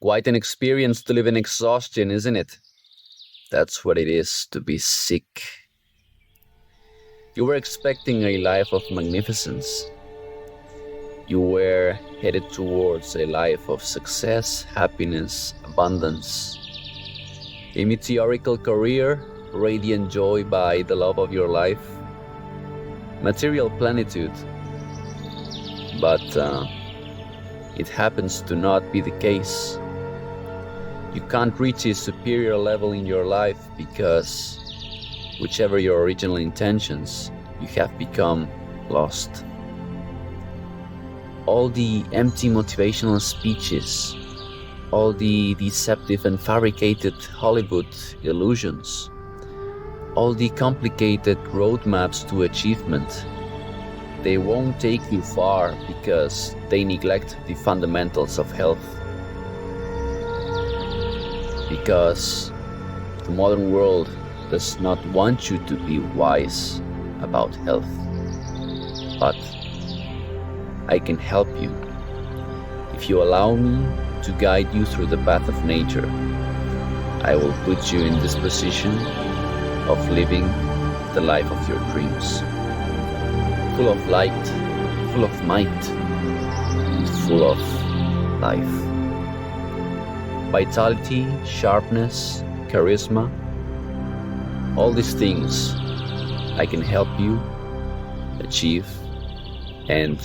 Quite an experience to live in exhaustion, isn't it? That's what it is to be sick. You were expecting a life of magnificence. You were headed towards a life of success, happiness, abundance, a meteorical career, radiant joy by the love of your life, material plenitude. But it happens to not be the case. You can't reach a superior level in your life because, whichever your original intentions, you have become lost. All the empty motivational speeches, all the deceptive and fabricated Hollywood illusions, all the complicated roadmaps to achievement, they won't take you far because they neglect the fundamentals of health. Because the modern world does not want you to be wise about health. But I can help you if you allow me to guide you through the path of nature. I will put you in this position of living the life of your dreams, full of light, full of might, and full of life. Vitality, sharpness, charisma, all these things I can help you achieve, and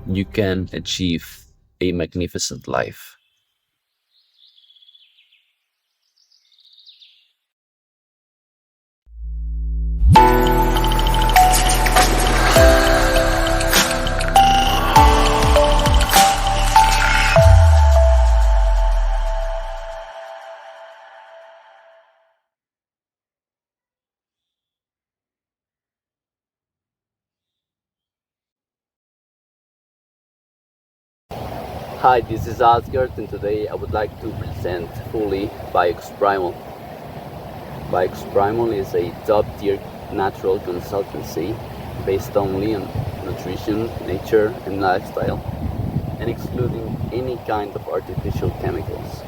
you can achieve a magnificent life. Hi, this is Asgard, and today I would like to present fully Bioxprimal. Bioxprimal is a top-tier natural consultancy based only on nutrition, nature, and lifestyle, and excluding any kind of artificial chemicals.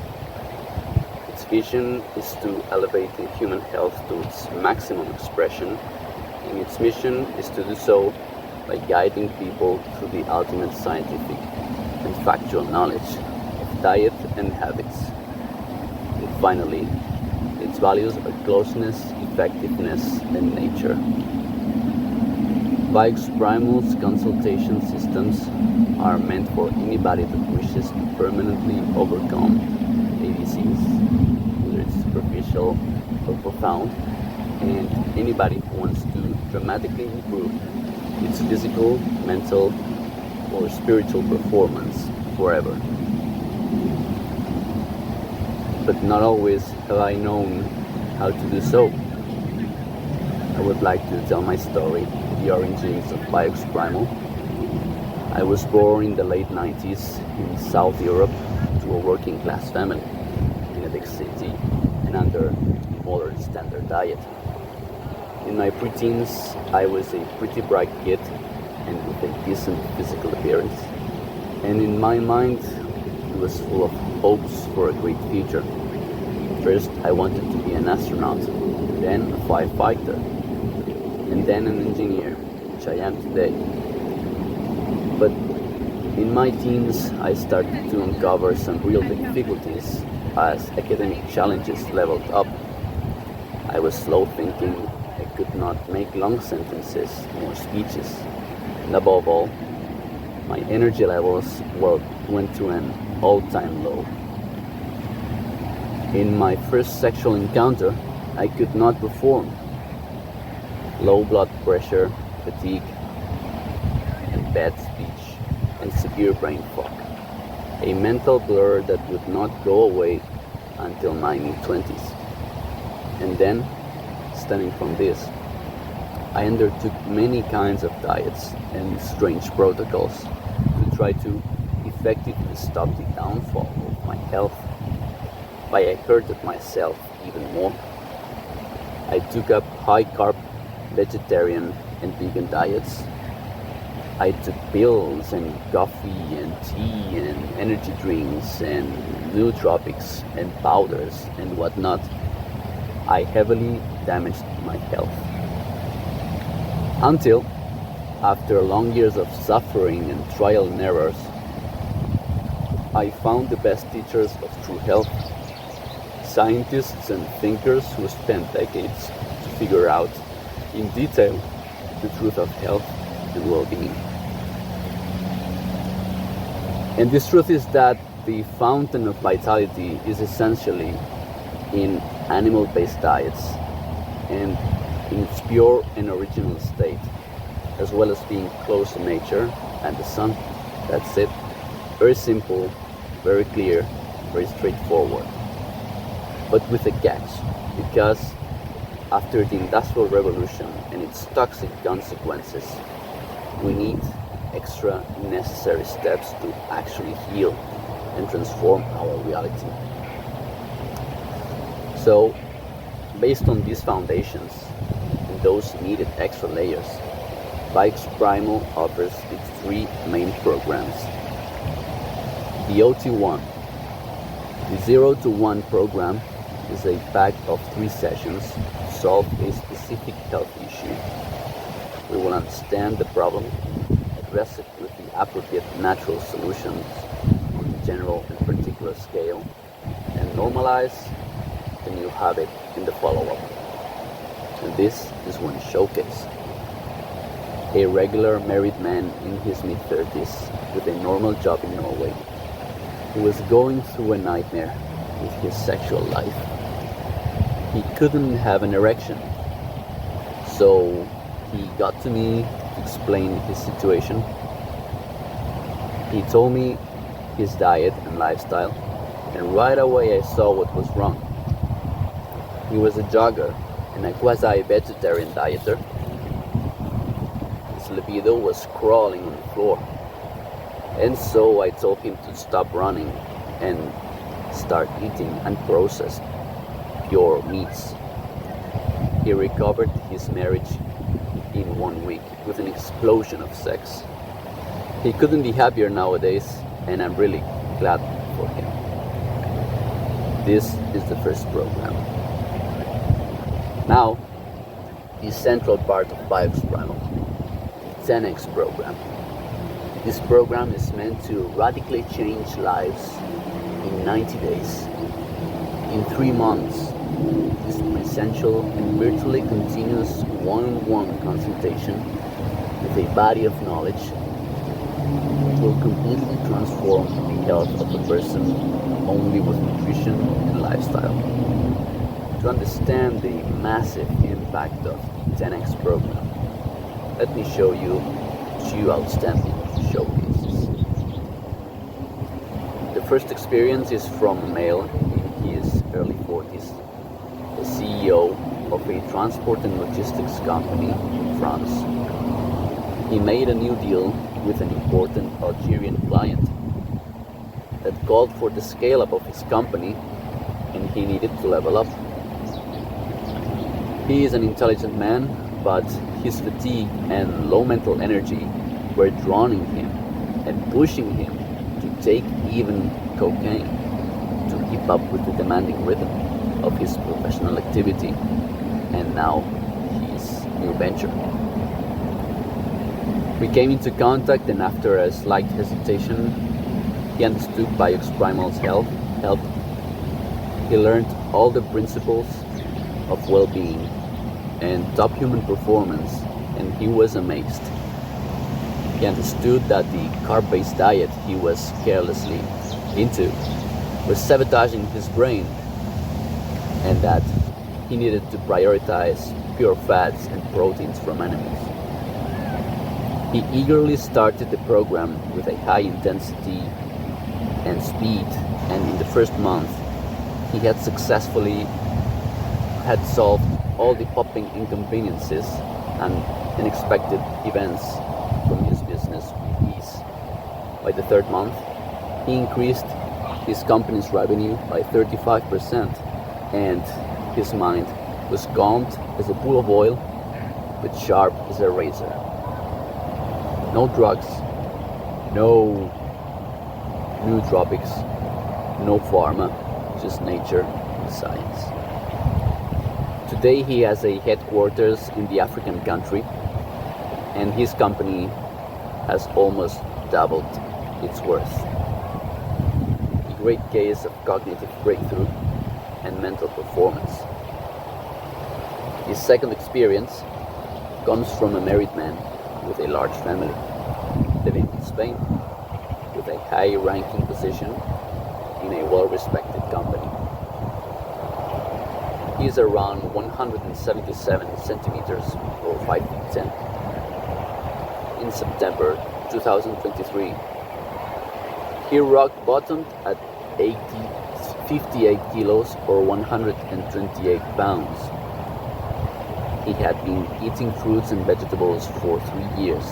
Its vision is to elevate the human health to its maximum expression, and its mission is to do so by guiding people through the ultimate scientific and factual knowledge of diet and habits. And finally, its values are closeness, effectiveness, and nature. Bioxprimal's consultation systems are meant for anybody that wishes to permanently overcome a disease, whether it's superficial or profound, and anybody who wants to dramatically improve its physical, mental, or spiritual performance forever. But not always have I known how to do so. I would like to tell my story, the origins of Bioxprimal. I was born in the late 90s in South Europe to a working class family in a big city and under a modern standard diet. In my preteens, I was a pretty bright kid and with a decent physical appearance, and in my mind it was full of hopes for a great future. First I wanted to be an astronaut, then a firefighter, and then an engineer, which I am today. But in my teens I started to uncover some real difficulties as academic challenges leveled up. I was slow thinking, I could not make long sentences or speeches. And above all, my energy levels went to an all-time low. In my first sexual encounter, I could not perform. Low blood pressure, fatigue, and bad speech, and severe brain fog. A mental blur that would not go away until my mid-20s. And then, stemming from this, I undertook many kinds of diets and strange protocols to try to effectively stop the downfall of my health. But I hurted myself even more. I took up high-carb, vegetarian and vegan diets, I took pills and coffee and tea and energy drinks and nootropics and powders and whatnot. I heavily damaged my health. Until, after long years of suffering and trial and errors, I found the best teachers of true health, scientists and thinkers who spent decades to figure out in detail the truth of health and well-being. And this truth is that the fountain of vitality is essentially in animal-based diets and in its pure and original state, as well as being close to nature and the sun. That's it. Very simple, very clear, very straightforward. But with a catch, because after the Industrial Revolution and its toxic consequences, we need extra necessary steps to actually heal and transform our reality. So, based on these foundations and those needed extra layers, Bioxprimal offers its 3 main programs. The OT1, the 0 to 1 program, is a pack of 3 sessions to solve a specific health issue. We will understand the problem, address it with the appropriate natural solutions on the general and particular scale, and normalize the new habit in the follow-up. And this is one showcase. A regular married man in his mid-30s with a normal job in Norway, who was going through a nightmare with his sexual life. He couldn't have an erection, so he got to me to explain his situation. He told me his diet and lifestyle, and right away I saw what was wrong. He was a jogger and a quasi-vegetarian dieter. His libido was crawling on the floor, and so I told him to stop running and start eating unprocessed, pure meats. He recovered his marriage in 1 week with an explosion of sex. He couldn't be happier nowadays, and I'm really glad for him. This is the first program. Now, the central part of Bioxprimal, the 10X program. This program is meant to radically change lives in 90 days. In 3 months, this essential and virtually continuous one-on-one consultation with a body of knowledge will completely transform the health of a person only with nutrition and lifestyle. To understand the massive impact of the 10X program, let me show you 2 outstanding showcases. The first experience is from a male in his early 40s, the CEO of a transport and logistics company in France. He made a new deal with an important Algerian client that called for the scale-up of his company, and he needed to level up. He is an intelligent man, but his fatigue and low mental energy were drawing him and pushing him to take even cocaine to keep up with the demanding rhythm of his professional activity and now his new venture. We came into contact, and after a slight hesitation, he understood Bioxprimal's help. He learned all the principles of well-being and top human performance, and he was amazed. He understood that the carb-based diet he was carelessly into was sabotaging his brain, and that he needed to prioritize pure fats and proteins from animals. He eagerly started the program with a high intensity and speed, and in the first month he had solved all the popping inconveniences and unexpected events from his business with ease. By the 3rd month, he increased his company's revenue by 35%, and his mind was calmed as a pool of oil, but sharp as a razor. No drugs, no nootropics, no pharma, just nature and science. Today he has a headquarters in the African country, and his company has almost doubled its worth. A great case of cognitive breakthrough and mental performance. His second experience comes from a married man with a large family, living in Spain, with a high-ranking position in a well-respected company. He is around 177 centimeters or 5 feet 10. In September 2023, he rock bottomed at 58 kilos or 128 pounds. He had been eating fruits and vegetables for 3 years.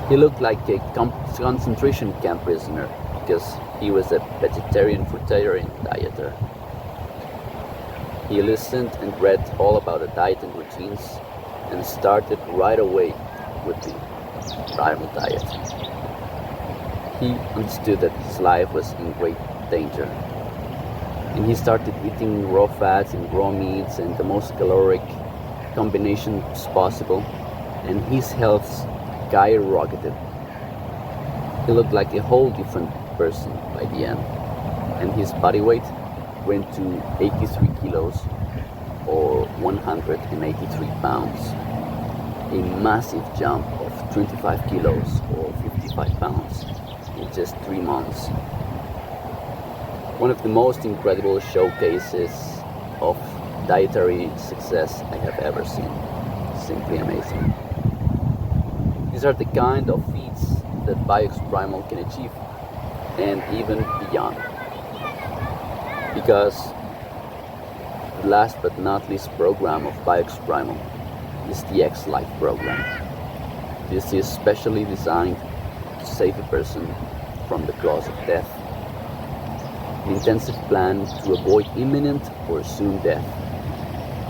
He looked like a concentration camp prisoner because he was a vegetarian dieter. He listened and read all about the diet and routines and started right away with the primal diet. He understood that his life was in great danger, and he started eating raw fats and raw meats and the most caloric combinations possible, and his health skyrocketed. He looked like a whole different person by the end, and his body weight went to 83 kilos or 183 pounds, a massive jump of 25 kilos or 55 pounds in just 3 months. One of the most incredible showcases of dietary success I have ever seen. Simply amazing. These are the kind of feats that Bioxprimal can achieve, and even beyond. Because the last but not least program of Bioxprimal is the X Life program. This is specially designed to save a person from the claws of death. An intensive plan to avoid imminent or soon death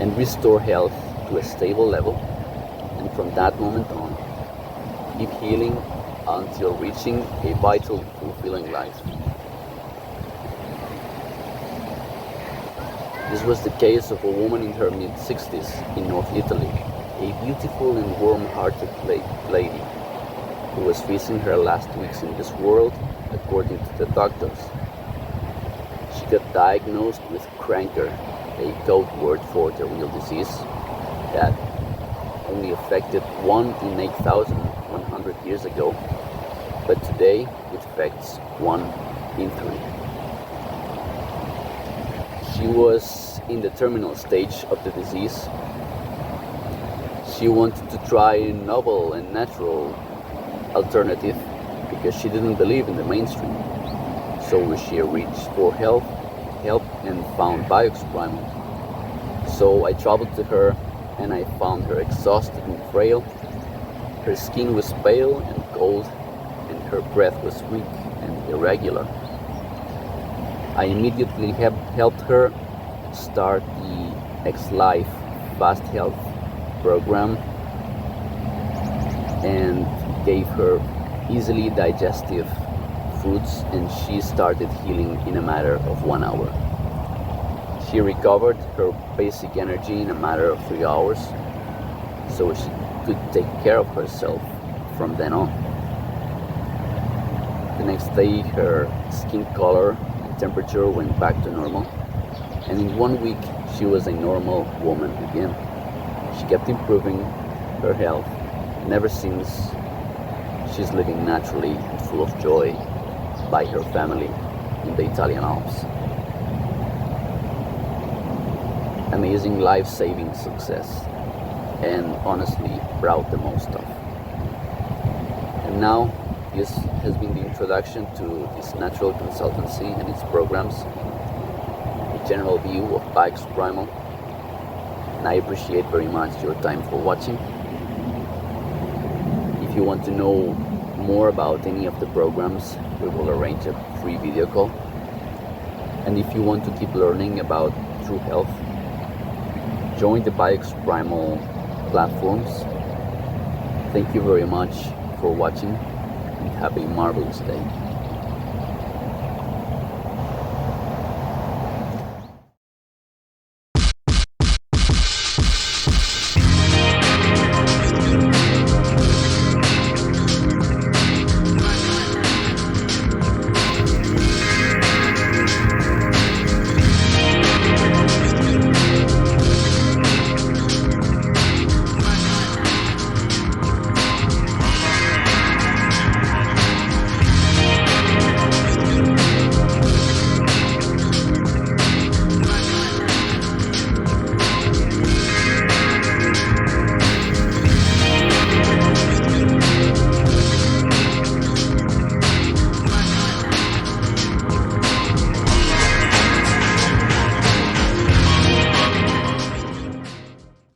and restore health to a stable level, and from that moment on, keep healing until reaching a vital, fulfilling life. This was the case of a woman in her mid-60s in North Italy, a beautiful and warm-hearted lady who was facing her last weeks in this world, according to the doctors. She got diagnosed with cancer, a code word for the real disease that only affected 1 in 8,100 years ago, but today it affects 1 in 3. She was in the terminal stage of the disease. She wanted to try a novel and natural alternative because she didn't believe in the mainstream. So she reached for help and found Bioxprimal. So I traveled to her and I found her exhausted and frail. Her skin was pale and cold, and her breath was weak and irregular. I immediately helped her start the X Life Fast Health program and gave her easily digestive foods, and she started healing in a matter of 1 hour. She recovered her basic energy in a matter of 3 hours, so she could take care of herself from then on. The next day, her skin color and temperature went back to normal, and in 1 week, she was a normal woman again. She kept improving her health, and ever since, she's living naturally and full of joy by her family in the Italian Alps. Amazing life-saving success, and honestly proud the most of. And now, this has been the introduction to this natural consultancy and its programs, a general view of Bioxprimal, and I appreciate very much your time for watching. If you want to know more about any of the programs, we will arrange a free video call. And if you want to keep learning about true health, join the Bioxprimal platforms, Thank you very much for watching and have a marvelous day.